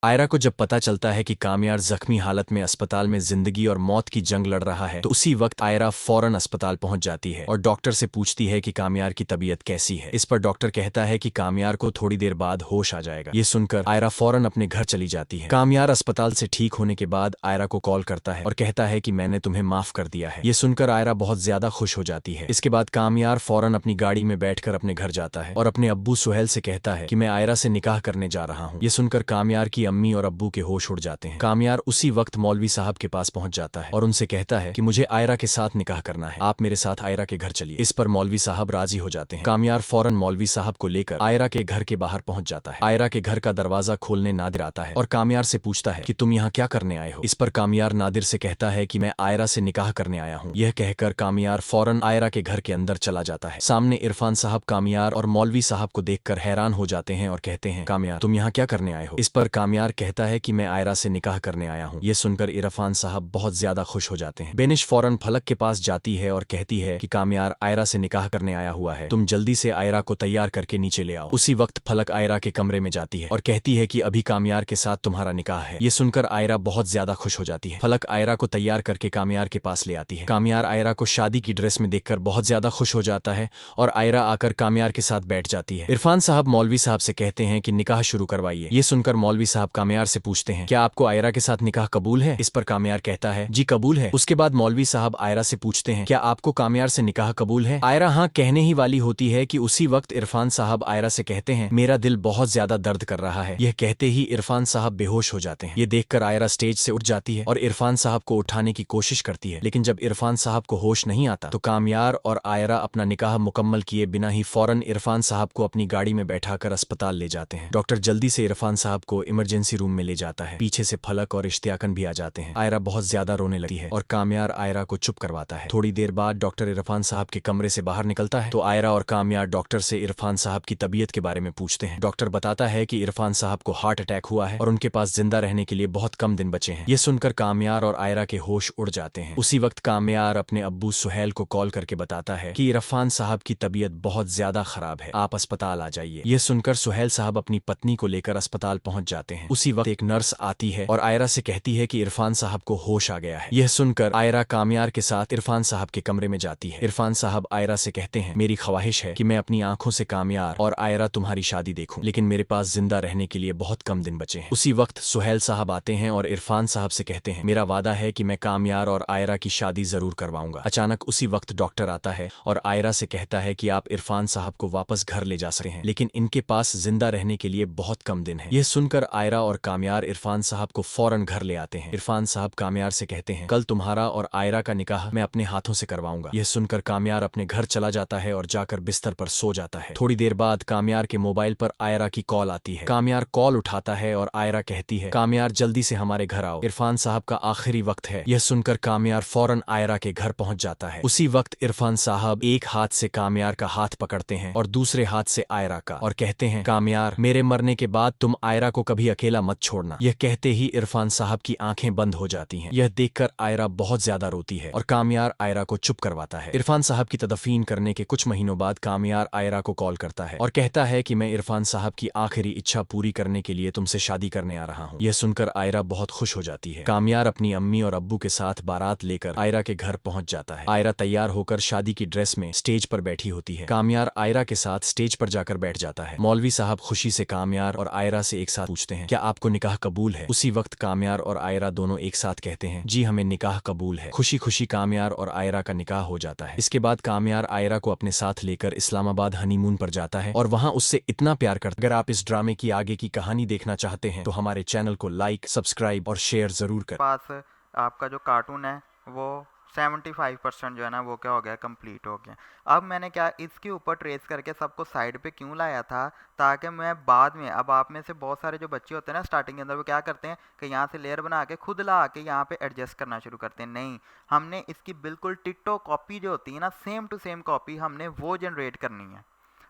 आयरा को जब पता चलता है कि कामयार जख्मी हालत में अस्पताल में जिंदगी और मौत की जंग लड़ रहा है तो उसी वक्त आयरा फौरन अस्पताल पहुंच जाती है और डॉक्टर से पूछती है कि कामयार की तबीयत कैसी है। इस पर डॉक्टर कहता है कि कामयार को थोड़ी देर बाद होश आ जाएगा। ये सुनकर आयरा फौरन अपने घर चली जाती है। कामयार अस्पताल से ठीक होने के बाद आयरा को कॉल करता है और कहता है कि मैंने तुम्हें माफ कर दिया है। ये सुनकर आयरा बहुत ज्यादा खुश हो जाती है। इसके बाद कामयार फौरन अपनी गाड़ी में बैठकर अपने घर जाता है और अपने अब्बू सुहेल से कहता है कि मैं आयरा से निकाह करने जा रहा हूँ। ये सुनकर कामयार की अम्मी और अब्बू के होश उड़ जाते हैं। कामयार उसी वक्त मौलवी साहब के पास पहुंच जाता है और उनसे कहता है कि मुझे आयरा के साथ निकाह करना है, आप मेरे साथ आयरा के घर चलिए। इस पर मौलवी साहब राजी हो जाते हैं। कामयार फौरन मौलवी साहब को लेकर आयरा के घर के बाहर पहुंच जाता है। आयरा के घर का दरवाजा खोलने नादिर आता है और कामयार से पूछता है कि तुम यहाँ क्या करने आए हो। इस पर कामयार नादिर से कहता है कि मैं आयरा से निकाह करने आया हूँ। यह कहकर कामयार फौरन आयरा के घर के अंदर चला जाता है। सामने इरफान साहब कामयार और मौलवी साहब को देखकर हैरान हो जाते हैं और कहते हैं, कामयार तुम यहाँ क्या करने आए हो। इस पर कामयार कहता है कि मैं आयरा से निकाह करने आया हूँ। ये सुनकर इरफान साहब बहुत ज्यादा खुश हो जाते हैं। बेनिश फौरन फलक के पास जाती है और कहती है कि कामयार आयरा से निकाह करने आया हुआ है, तुम जल्दी से आयरा को तैयार करके नीचे ले आओ। उसी वक्त फलक आयरा के कमरे में जाती है और कहती है कि अभी कामयार के साथ तुम्हारा निकाह है। ये सुनकर आयरा बहुत ज्यादा खुश हो जाती है। फलक आयरा को तैयार करके कामयार के पास ले आती है। कामयार आयरा को शादी की ड्रेस में देखकर बहुत ज्यादा खुश हो जाता है और आयरा आकर कामयार के साथ बैठ जाती है। इरफान साहब मौलवी साहब से कहते हैं कि निकाह शुरू करवाइए। ये सुनकर मौलवी साहब कामयार से पूछते हैं, क्या आपको आयरा के साथ निकाह कबूल है। इस पर कामयार कहता है, जी कबूल है। उसके बाद मौलवी साहब आयरा से पूछते हैं, क्या आपको कामयार से निकाह कबूल है। आयरा हाँ कहने ही वाली होती है कि उसी वक्त इरफान साहब आयरा से कहते हैं, मेरा दिल बहुत ज्यादा दर्द कर रहा है। यह कहते ही इरफान साहब बेहोश हो जाते हैं। ये देखकर आयरा स्टेज से उठ जाती है और इरफान साहब को उठाने की कोशिश करती है, लेकिन जब इरफान साहब को होश नहीं आता तो कामयार और आयरा अपना निकाह मुकम्मल किए बिना ही फौरन इरफान साहब को अपनी गाड़ी में बैठाकर अस्पताल ले जाते हैं। डॉक्टर जल्दी से इरफान साहब को इमरजेंसी रूम में ले जाता है। पीछे से फलक और इश्तियाकन भी आ जाते हैं। आयरा बहुत ज्यादा रोने लगती है और कामयार आयरा को चुप करवाता है। थोड़ी देर बाद डॉक्टर इरफान साहब के कमरे से बाहर निकलता है तो आयरा और कामयार डॉक्टर से इरफान साहब की तबीयत के बारे में पूछते हैं। डॉक्टर बताता है कि इरफान साहब को हार्ट अटैक हुआ है और उनके पास जिंदा रहने के लिए बहुत कम दिन बचे हैं। ये सुनकर कामयार और आयरा के होश उड़ जाते हैं। उसी वक्त कामयार अपने अब्बू सुहेल को कॉल करके बताता है कि इरफान साहब की तबीयत बहुत ज्यादा खराब है, आप अस्पताल आ जाइए। यह सुनकर सुहेल साहब अपनी पत्नी को लेकर अस्पताल पहुंच जाते हैं। उसी वक्त एक नर्स आती है और आयरा से कहती है कि इरफान साहब को होश आ गया है। यह सुनकर आयरा कामयार के साथ इरफान साहब के कमरे में जाती है। इरफान साहब आयरा से कहते हैं, मेरी ख्वाहिश है कि मैं अपनी आंखों से कामयार और आयरा तुम्हारी शादी देखूं, लेकिन मेरे पास जिंदा रहने के लिए बहुत कम दिन बचे हैं। उसी वक्त सुहेल साहब आते हैं और इरफान साहब से कहते हैं, मेरा वादा है कि मैं कामयार और आयरा की शादी जरूर करवाऊंगा। अचानक उसी वक्त डॉक्टर आता है और आयरा से कहता है कि आप इरफान साहब को वापस घर ले जा सकते हैं, लेकिन इनके पास जिंदा रहने के लिए बहुत कम दिन है। यह सुनकर आयरा और कामयार इरफान साहब को फौरन घर ले आते हैं। इरफान साहब कामयार से कहते हैं, कल तुम्हारा और आयरा का निकाह मैं अपने हाथों से करवाऊंगा। यह सुनकर कामयार अपने घर चला जाता है और जाकर बिस्तर पर सो जाता है। थोड़ी देर बाद कामयार के मोबाइल पर आयरा की कॉल आती है। कामयार कॉल उठाता है और आयरा कहती है, कामयार जल्दी से हमारे घर आओ, इरफान साहब का आखिरी वक्त है। यह सुनकर कामयार फौरन आयरा के घर पहुंच जाता है। उसी वक्त इरफान साहब एक हाथ से कामयार का हाथ पकड़ते हैं और दूसरे हाथ से आयरा का और कहते हैं, कामयार मेरे मरने के बाद तुम आयरा को कभी अकेला मत छोड़ना। यह कहते ही इरफान साहब की आंखें बंद हो जाती हैं। यह देखकर आयरा बहुत ज्यादा रोती है और कामयार आयरा को चुप करवाता है। इरफान साहब की तदफीन करने के कुछ महीनों बाद कामयार आयरा को कॉल करता है और कहता है कि मैं इरफान साहब की आखिरी इच्छा पूरी करने के लिए तुमसे शादी करने आ रहा हूँ। यह सुनकर आयरा बहुत खुश हो जाती है। कामयार अपनी अम्मी और अब्बू के साथ बारात लेकर आयरा के घर पहुंच जाता है। आयरा तैयार होकर शादी की ड्रेस में स्टेज पर बैठी होती है। कामयार आयरा के साथ स्टेज पर जाकर बैठ जाता है। मौलवी साहब खुशी से कामयार और आयरा से एक साथ पूछते हैं, क्या आपको निकाह कबूल है। उसी वक्त कामयार और आयरा दोनों एक साथ कहते हैं, जी हमें निकाह कबूल है। खुशी खुशी कामयार और आयरा का निकाह हो जाता है। इसके बाद कामयार आयरा को अपने साथ लेकर इस्लामाबाद हनीमून पर जाता है और वहां उससे इतना प्यार करता है। अगर आप इस ड्रामे की आगे की कहानी देखना चाहते हैं तो हमारे चैनल को लाइक, सब्सक्राइब और शेयर जरूर करें। पास आपका जो कार्टून है वो 75% जो है ना वो क्या हो गया, कंप्लीट हो गया। अब मैंने क्या इसके ऊपर ट्रेस करके सबको साइड पे क्यों लाया था, ताकि मैं बाद में, अब आप में से बहुत सारे जो बच्चे होते हैं ना स्टार्टिंग के अंदर, वो क्या करते हैं कि यहाँ से लेयर बना के खुद ला के यहाँ पे एडजस्ट करना शुरू करते हैं। नहीं, हमने इसकी बिल्कुल टिट्टो कॉपी जो होती है ना, सेम टू सेम कॉपी हमने वो जनरेट करनी है।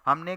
हमने